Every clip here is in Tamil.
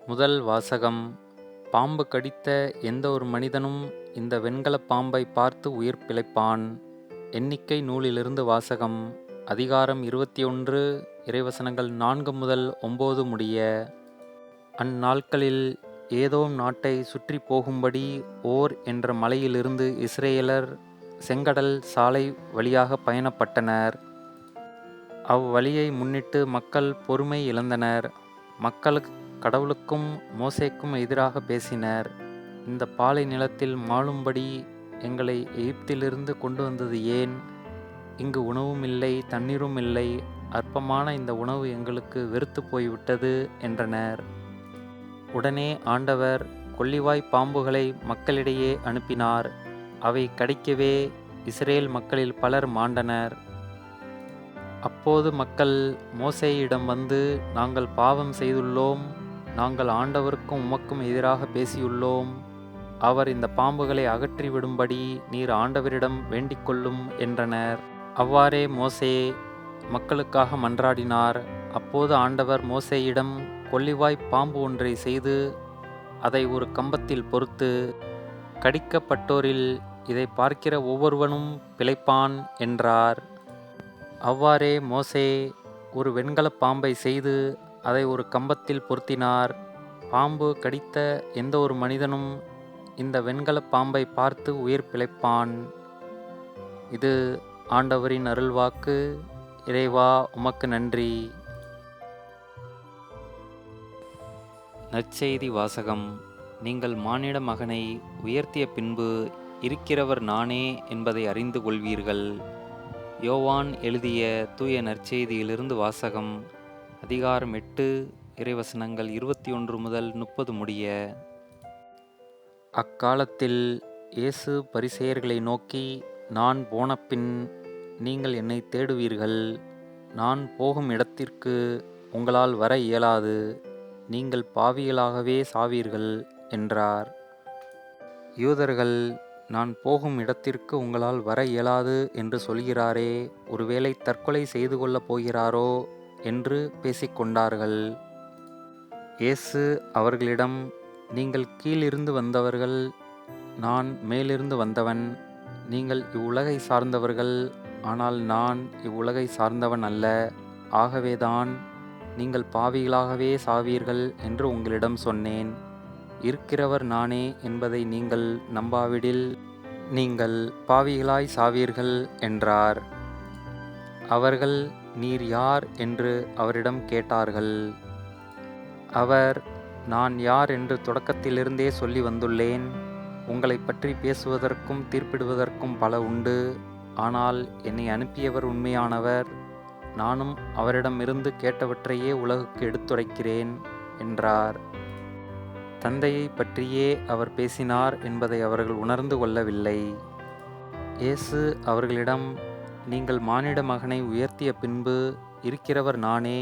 முதல் வாசகம். பாம்பு கடித்த எந்த ஒரு மனிதனும் இந்த வெண்கலப் பாம்பை பார்த்து உயிர் பிழைப்பான். எண்ணிக்கை நூலிலிருந்து வாசகம். அதிகாரம் 21, இறைவசனங்கள் 4 முதல் 9 முடிய. அந்நாட்களில் ஏதோம் நாட்டை சுற்றி போகும்படி ஓர் என்ற மலையிலிருந்து இஸ்ரேலர் செங்கடல் சாலை வழியாக பயணப்பட்டனர். அவ்வழியை முன்னிட்டு மக்கள் பொறுமை இழந்தனர். மக்கள் கடவுளுக்கும் மோசேக்கும் எதிராக பேசினர். இந்த பாலை நிலத்தில் மாளும்படி எங்களை எகிப்திலிருந்து கொண்டு வந்தது ஏன்? இங்கு உணவும் இல்லை, தண்ணீரும் இல்லை. அற்பமான இந்த உணவு எங்களுக்கு வெறுத்து போய்விட்டது என்றனர். உடனே ஆண்டவர் கொள்ளிவாய் பாம்புகளை மக்களிடையே அனுப்பினார். அவை கடிக்கவே இஸ்ரேல் மக்களில் பலர் மாண்டனர். அப்போது மக்கள் மோசேயிடம் வந்து, நாங்கள் பாவம் செய்துள்ளோம். நாங்கள் ஆண்டவருக்கும் உமக்கும் எதிராக பேசியுள்ளோம். அவர் இந்த பாம்புகளை அகற்றிவிடும்படி நீர் ஆண்டவரிடம் வேண்டிக் கொள்ளும் என்றனர். அவ்வாறே மோசே மக்களுக்காக மன்றாடினார். அப்போது ஆண்டவர் மோசேயிடம் கொள்ளிவாய் பாம்பு ஒன்றை செய்து அதை ஒரு கம்பத்தில் பொறுத்து, கடிக்கப்பட்டோரில் இதை பார்க்கிற ஒவ்வொருவனும் பிழைப்பான் என்றார். அவ்வாறே மோசே ஒரு வெண்கலப் பாம்பை செய்து அதை ஒரு கம்பத்தில் பொருத்தினார். பாம்பு கடித்த எந்த ஒரு மனிதனும் இந்த வெண்கலப் பாம்பை பார்த்து உயிர் பிழைப்பான். இது ஆண்டவரின் அருள்வாக்கு. இறைவா, உமக்கு நன்றி. நற்செய்தி வாசகம். நீங்கள் மானிட மகனை உயர்த்திய பின்பு இருக்கிறவர் நானே என்பதை அறிந்து கொள்வீர்கள். யோவான் எழுதிய தூய நற்செய்தியிலிருந்து வாசகம். அதிகாரம் 8, இறைவசனங்கள் 21 முதல் 30 முடிய. அக்காலத்தில் இயேசு பரிசேயர்களை நோக்கி, நான் போனபின் நீங்கள் என்னை தேடுவீர்கள். நான் போகும் இடத்திற்கு உங்களால் வர இயலாது. நீங்கள் பாவிகளாகவே சாவீர்கள் என்றார். யூதர்கள், நான் போகும் இடத்திற்கு உங்களால் வர இயலாது என்று சொல்கிறாரே, ஒருவேளை தற்கொலை செய்து கொள்ளப் போகிறாரோ என்று பேசிக்கொண்டார்கள். இயேசு அவர்களிடம், நீங்கள் கீழிருந்து வந்தவர்கள், நான் மேலிருந்து வந்தவன். நீங்கள் இவ்வுலகை சார்ந்தவர்கள், ஆனால் நான் இவ்வுலகை சார்ந்தவன் அல்ல. ஆகவேதான் நீங்கள் பாவிகளாகவே சாவீர்கள் என்று உங்களிடம் சொன்னேன். இருக்கிறவர் நானே என்பதை நீங்கள் நம்பாவிடில் நீங்கள் பாவிகளாய் சாவீர்கள் என்றார். அவர்கள், நீர் யார் என்று அவரிடம் கேட்டார்கள். அவர், நான் யார் என்று தொடக்கத்திலிருந்தே சொல்லி வந்துள்ளேன். உங்களை பற்றி பேசுவதற்கும் தீர்ப்பிடுவதற்கும் பல உண்டு. ஆனால் என்னை அனுப்பியவர் உண்மையானவர். நானும் அவரிடமிருந்து கேட்டவற்றையே உலகுக்கு எடுத்துரைக்கிறேன் என்றார். தந்தையை பற்றியே அவர் பேசினார் என்பதை அவர்கள் உணர்ந்து கொள்ளவில்லை. இயேசு அவர்களிடம், நீங்கள் மானிட மகனை உயர்த்திய பின்பு இருக்கிறவர் நானே.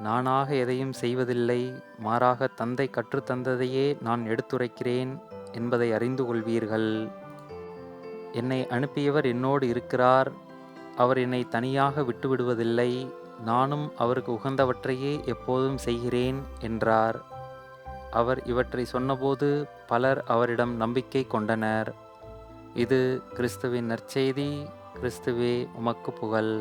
நானாக எதையும் செய்வதில்லை, மாறாக தந்தை கற்றுத்தந்ததையே நான் எடுத்துரைக்கிறேன் என்பதை அறிந்து கொள்வீர்கள். என்னை அனுப்பியவர் என்னோடு இருக்கிறார். அவர் என்னை தனியாக விட்டுவிடுவதில்லை. நானும் அவருக்கு உகந்தவற்றையே எப்போதும் செய்கிறேன் என்றார். அவர் இவற்றை சொன்னபோது பலர் அவரிடம் நம்பிக்கை கொண்டனர். இது கிறிஸ்துவின் நற்செய்தி. கிறிஸ்துவே, உமக்கு புகழ்.